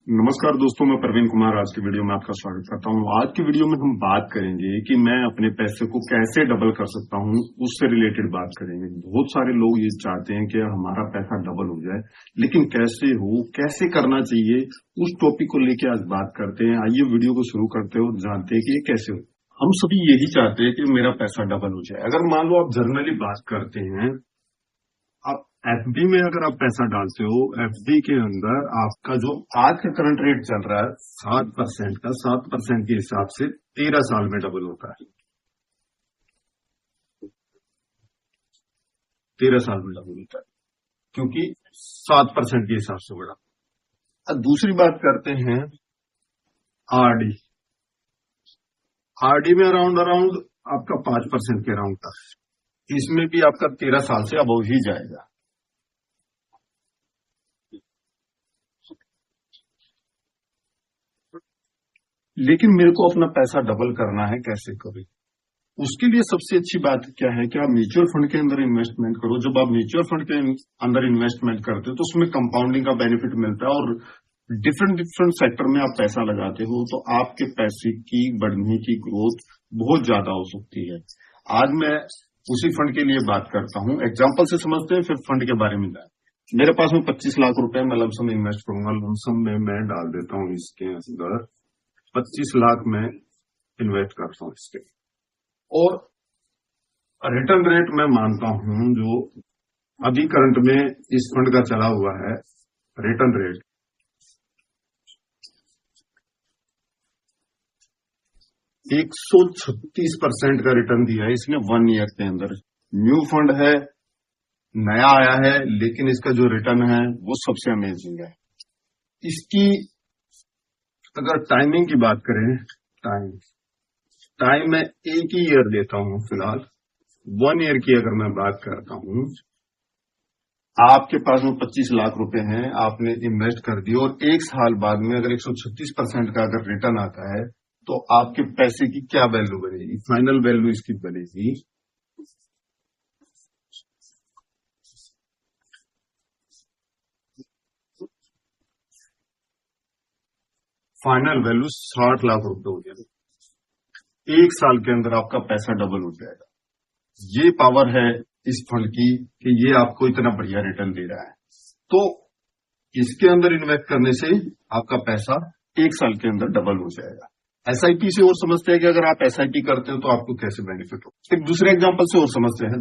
नमस्कार दोस्तों, मैं प्रवीण कुमार आज की वीडियो में आपका स्वागत करता हूं। आज की वीडियो में हम बात करेंगे कि मैं अपने पैसे को कैसे डबल कर सकता हूं, उससे रिलेटेड बात करेंगे। बहुत सारे लोग ये चाहते हैं कि हमारा पैसा डबल हो जाए, लेकिन कैसे हो, कैसे करना चाहिए, उस टॉपिक को लेकर आज बात करते हैं। आइए वीडियो को शुरू करते हो, जानते हैं कि ये कैसे हो। हम सभी यही चाहते हैं कि मेरा पैसा डबल हो जाए। अगर मान लो आप जनरली बात करते हैं, आप एफडी में अगर आप पैसा डालते हो, एफडी के अंदर आपका जो आज का करंट रेट चल रहा है 7% का, 7% के हिसाब से 13 साल में डबल होता है। 13 साल में डबल होता है क्योंकि 7% के हिसाब से बढ़ा। अब दूसरी बात करते हैं आरडी। आरडी में अराउंड आपका 5% के अराउंड था। इसमें भी आपका 13 साल से अबव ही जाएगा। लेकिन मेरे को अपना पैसा डबल करना है, कैसे करें? उसके लिए सबसे अच्छी बात क्या है कि आप म्यूचुअल फंड के अंदर इन्वेस्टमेंट करो। जब आप म्यूचुअल फंड के अंदर इन्वेस्टमेंट करते हो तो उसमें कंपाउंडिंग का बेनिफिट मिलता है, और डिफरेंट सेक्टर में आप पैसा लगाते हो तो आपके पैसे की बढ़ने की ग्रोथ बहुत ज्यादा हो सकती है। आज मैं उसी फंड के लिए बात करता हूं। एग्जाम्पल से समझते हैं, फिर फंड के बारे में जाए। मेरे पास में 25 लाख रुपए मैं लमसम इन्वेस्ट करूंगा। लमसम में मैं डाल देता हूं इसके अंदर 25 लाख में इन्वेस्ट करता हूं इसके, और रिटर्न रेट मैं मानता हूं जो अभी करंट में इस फंड का चला हुआ है, रिटर्न रेट 136% का रिटर्न दिया है इसने 1 ईयर के अंदर। न्यू फंड है, नया आया है, लेकिन इसका जो रिटर्न है वो सबसे अमेजिंग है। इसकी अगर टाइमिंग की बात करें, टाइम मैं एक ही ईयर देता हूं फिलहाल। 1 ईयर की अगर मैं बात करता हूं, आपके पास में 25 लाख रुपए हैं, आपने इन्वेस्ट कर दिए, और 1 साल बाद में अगर 136% का अगर रिटर्न आता है तो आपके पैसे की क्या वैल्यू बनेगी? फाइनल वैल्यू इसकी बनेगी फाइनल वैल्यू 60 लाख रुपए हो जाएगी। 1 साल के अंदर आपका पैसा डबल हो जाएगा। ये पावर है इस फंड की कि ये आपको इतना बढ़िया रिटर्न दे रहा है। तो इसके अंदर इन्वेस्ट करने से आपका पैसा 1 साल के अंदर डबल हो जाएगा। एसआईपी से और समझते हैं कि अगर आप एसआईपी करते हो तो आपको कैसे बेनिफिट हो। एक दूसरे एग्जांपल से और समझते हैं।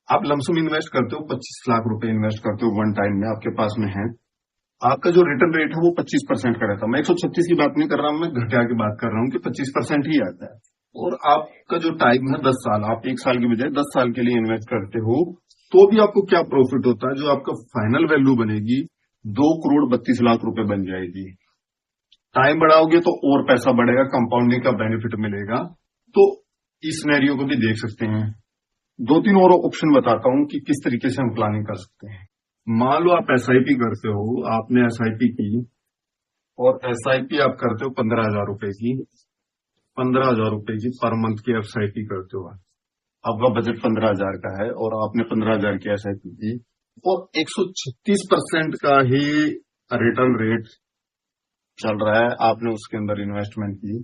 आप लमसम इन्वेस्ट करते हो, 25 लाख रुपए इन्वेस्ट करते हो वन टाइम में, आपके पास में है। आपका जो रिटर्न रेट है वो 25% का रहता है। मैं 136 की बात नहीं कर रहा हूं, मैं घटिया की बात कर रहा हूं कि 25% ही आता है। और आपका जो टाइम है 10 साल, आप 1 साल की बजाय 10 साल के लिए इन्वेस्ट करते हो, तो भी आपको क्या प्रॉफिट होता है? जो आपका फाइनल वैल्यू बनेगी 2,32,00,000 रुपए बन जाएगी। टाइम बढ़ाओगे तो और पैसा बढ़ेगा, कंपाउंडिंग का बेनिफिट मिलेगा। तो इस सिनेरियो को भी देख सकते हैं। 2-3 और ऑप्शन बताता हूं कि किस तरीके से हम प्लानिंग कर सकते हैं। मान लो आप एसआईपी करते हो, आपने एसआईपी की, और एसआईपी आप करते हो 15,000 रुपए की, 15,000 रुपए की पर मंथ की एसआईपी करते हो। आपका बजट 15,000 का है और आपने 15,000 की एसआईपी की, और 136% का ही रिटर्न रेट चल रहा है, आपने उसके अंदर इन्वेस्टमेंट की,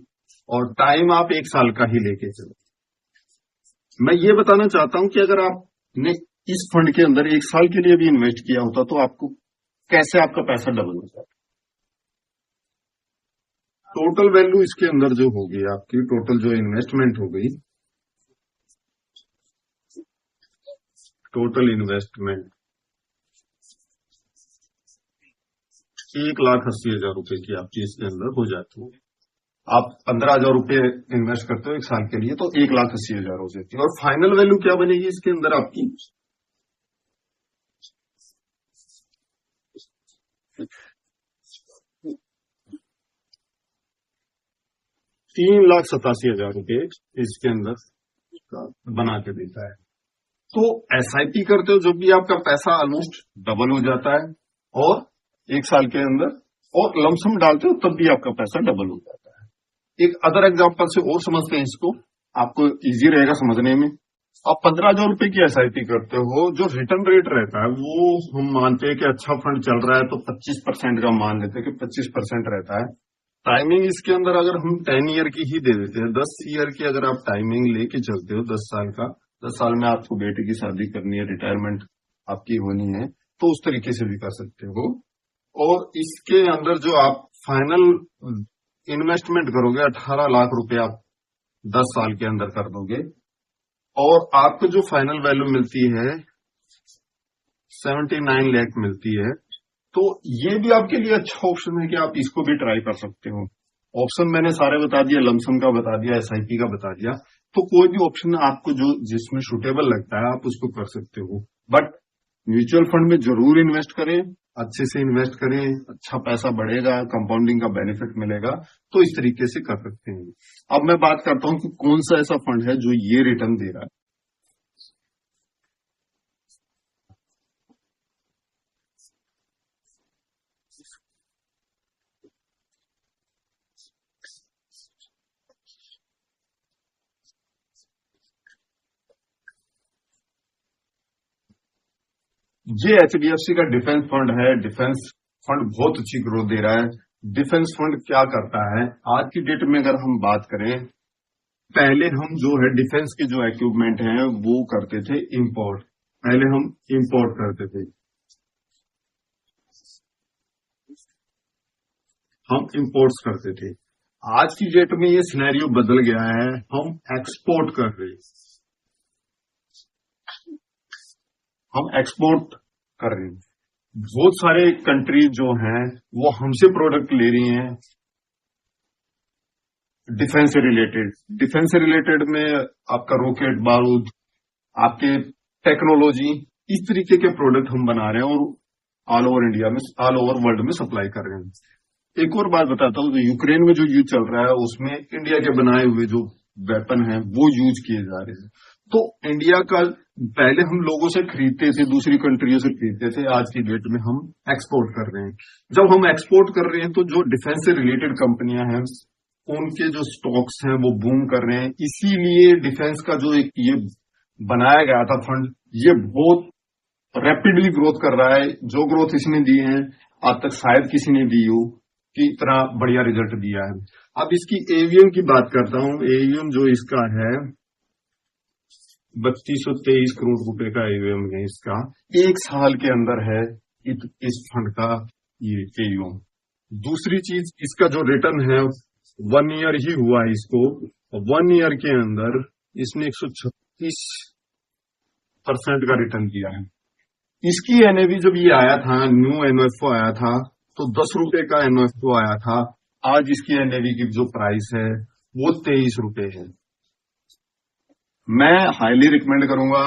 और टाइम आप 1 साल का ही लेके चलो। मैं ये बताना चाहता हूं कि अगर आपने इस फंड के अंदर 1 साल के लिए भी इन्वेस्ट किया होता तो आपको कैसे आपका पैसा डबल हो जाता। टोटल वैल्यू इसके अंदर जो होगी, आपकी टोटल जो इन्वेस्टमेंट हो गई, टोटल इन्वेस्टमेंट 1,80,000 रुपए की आपकी इसके अंदर हो जाती है। आप 15,000 रुपए इन्वेस्ट करते हो 1 साल के लिए तो 1,80,000 हो जाती है। और फाइनल वैल्यू क्या बनेगी इसके अंदर आपकी? 3,87,000 रुपए इसके अंदर बना के देता है। तो एसआईपी करते हो, जो भी आपका पैसा ऑलमोस्ट डबल हो जाता है, और 1 साल के अंदर, और लमसम डालते हो तब भी आपका पैसा डबल हो जाता है। एक अदर एग्जांपल से और समझते हैं इसको, आपको इजी रहेगा समझने में। आप 15,000 रुपए की एसआईपी करते हो, जो रिटर्न रेट रहता है वो हम मानते हैं कि अच्छा फंड चल रहा है तो 25% का मान लेते हैं कि 25% रहता है। टाइमिंग इसके अंदर अगर हम 10 ईयर की ही दे देते हैं, 10 ईयर की अगर आप टाइमिंग लेके चलते हो, 10 साल का, 10 साल में आपको बेटे की शादी करनी है, रिटायरमेंट आपकी होनी है, तो उस तरीके से भी कर सकते हो। और इसके अंदर जो आप फाइनल इन्वेस्टमेंट करोगे 18 लाख रुपए आप 10 साल के अंदर कर दोगे, और आपको जो फाइनल वैल्यू मिलती है 79 लाख मिलती है। तो ये भी आपके लिए अच्छा ऑप्शन है कि आप इसको भी ट्राई कर सकते हो। ऑप्शन मैंने सारे बता दिया, लमसम का बता दिया, एसआईपी का बता दिया। तो कोई भी ऑप्शन आपको जो जिसमें सुटेबल लगता है आप उसको कर सकते हो। बट म्यूचुअल फंड में जरूर इन्वेस्ट करें, अच्छे से इन्वेस्ट करें, अच्छा पैसा बढ़ेगा, कंपाउंडिंग का बेनिफिट मिलेगा। तो इस तरीके से कर सकते हैं। अब मैं बात करता हूं कि कौन सा ऐसा फंड है जो ये रिटर्न दे रहा है। ये एचडीएफसी का डिफेंस फंड है। डिफेंस फंड बहुत अच्छी ग्रोथ दे रहा है। डिफेंस फंड क्या करता है, आज की डेट में अगर हम बात करें, पहले हम जो है डिफेंस के जो इक्विपमेंट हैं वो करते थे इंपोर्ट। पहले हम इंपोर्ट करते थे, हम इंपोर्ट्स करते थे। आज की डेट में ये सिनेरियो बदल गया है, हम एक्सपोर्ट कर रहे हैं। हम एक्सपोर्ट कर रहे हैं। बहुत सारे कंट्री जो हैं वो हमसे प्रोडक्ट ले रही हैं डिफेंस से रिलेटेड। डिफेंस से रिलेटेड में आपका रॉकेट, बारूद, आपके टेक्नोलॉजी, इस तरीके के प्रोडक्ट हम बना रहे हैं और ऑल ओवर इंडिया में, ऑल ओवर वर्ल्ड में सप्लाई कर रहे हैं। एक और बात बताता हूँ, तो यूक्रेन में जो युद्ध चल रहा है उसमें इंडिया के बनाए हुए जो वेपन हैं वो यूज किए जा रहे हैं। तो इंडिया का पहले हम लोगों से खरीदते थे, दूसरी कंट्रियों से खरीदते थे, आज की डेट में हम एक्सपोर्ट कर रहे हैं। जब हम एक्सपोर्ट कर रहे हैं तो जो डिफेंस से रिलेटेड कंपनियां हैं उनके जो स्टॉक्स हैं वो बूम कर रहे हैं। इसीलिए डिफेंस का जो एक ये बनाया गया था फंड, ये बहुत रैपिडली ग्रोथ कर रहा है। जो ग्रोथ इसने दी है आज तक शायद किसी ने दी हो कि इतना बढ़िया रिजल्ट दिया है। अब इसकी एवीएम की बात करता हूं। एवीएम जो इसका है 3223 करोड़ रुपए का एवीएम है इसका, एक साल के अंदर है इस फंड का ये एवीएम। दूसरी चीज, इसका जो रिटर्न है 1 ईयर ही हुआ है इसको, 1 ईयर के अंदर इसने 136% का रिटर्न दिया है। इसकी एनएवी जब ये आया था, न्यू एनएफओ आया था, तो 10 रुपए का एनएफओ आया था। आज इसकी एनएवी की जो प्राइस है वो 23 रुपए है। मैं हाईली रिकमेंड करूंगा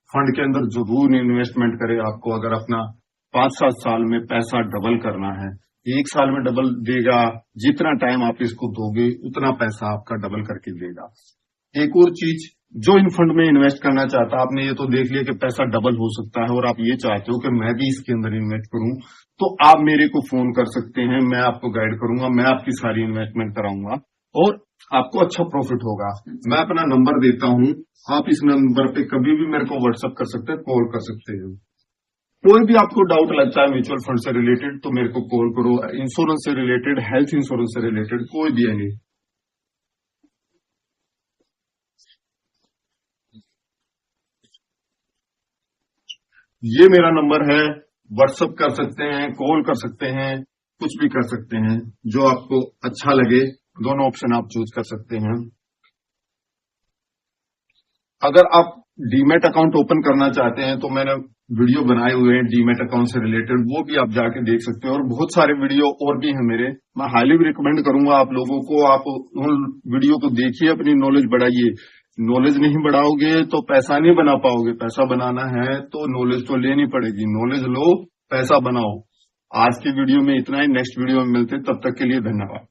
फंड के अंदर जरूर इन्वेस्टमेंट करें। आपको अगर अपना 5-7 साल में पैसा डबल करना है, एक साल में डबल देगा, जितना टाइम आप इसको दोगे उतना पैसा आपका डबल करके देगा। एक और चीज, जो इन फंड में इन्वेस्ट करना चाहता है, आपने ये तो देख लिया कि पैसा डबल हो सकता है और आप ये चाहते हो कि मैं भी इसके अंदर इन्वेस्ट करूं, तो आप मेरे को फोन कर सकते हैं, मैं आपको गाइड करूंगा, मैं आपकी सारी इन्वेस्टमेंट कराऊंगा और आपको अच्छा प्रॉफिट होगा। मैं अपना नंबर देता हूं, आप इस नंबर पे कभी भी मेरे को व्हाट्सएप कर सकते हैं, कॉल कर सकते हैं। कोई भी आपको डाउट लगता है म्यूचुअल फंड से रिलेटेड तो मेरे को कॉल करो। इंश्योरेंस से रिलेटेड, हेल्थ इंश्योरेंस से रिलेटेड, कोई भी नहीं। ये मेरा नंबर है, व्हाट्सएप कर सकते हैं, कॉल कर सकते हैं, कुछ भी कर सकते हैं, जो आपको अच्छा लगे। दोनों ऑप्शन आप चूज कर सकते हैं। अगर आप डीमेट अकाउंट ओपन करना चाहते हैं तो मैंने वीडियो बनाए हुए हैं डीमेट अकाउंट से रिलेटेड, वो भी आप जाके देख सकते हैं। और बहुत सारे वीडियो और भी हैं मेरे, मैं हाईली रिकमेंड करूंगा आप लोगों को, आप उन वीडियो को देखिए, अपनी नॉलेज बढ़ाइए। नॉलेज नहीं बढ़ाओगे तो पैसा नहीं बना पाओगे। पैसा बनाना है तो नॉलेज तो लेनी पड़ेगी। नॉलेज लो, पैसा बनाओ। आज की वीडियो में इतना ही, नेक्स्ट वीडियो में मिलते हैं, तब तक के लिए धन्यवाद।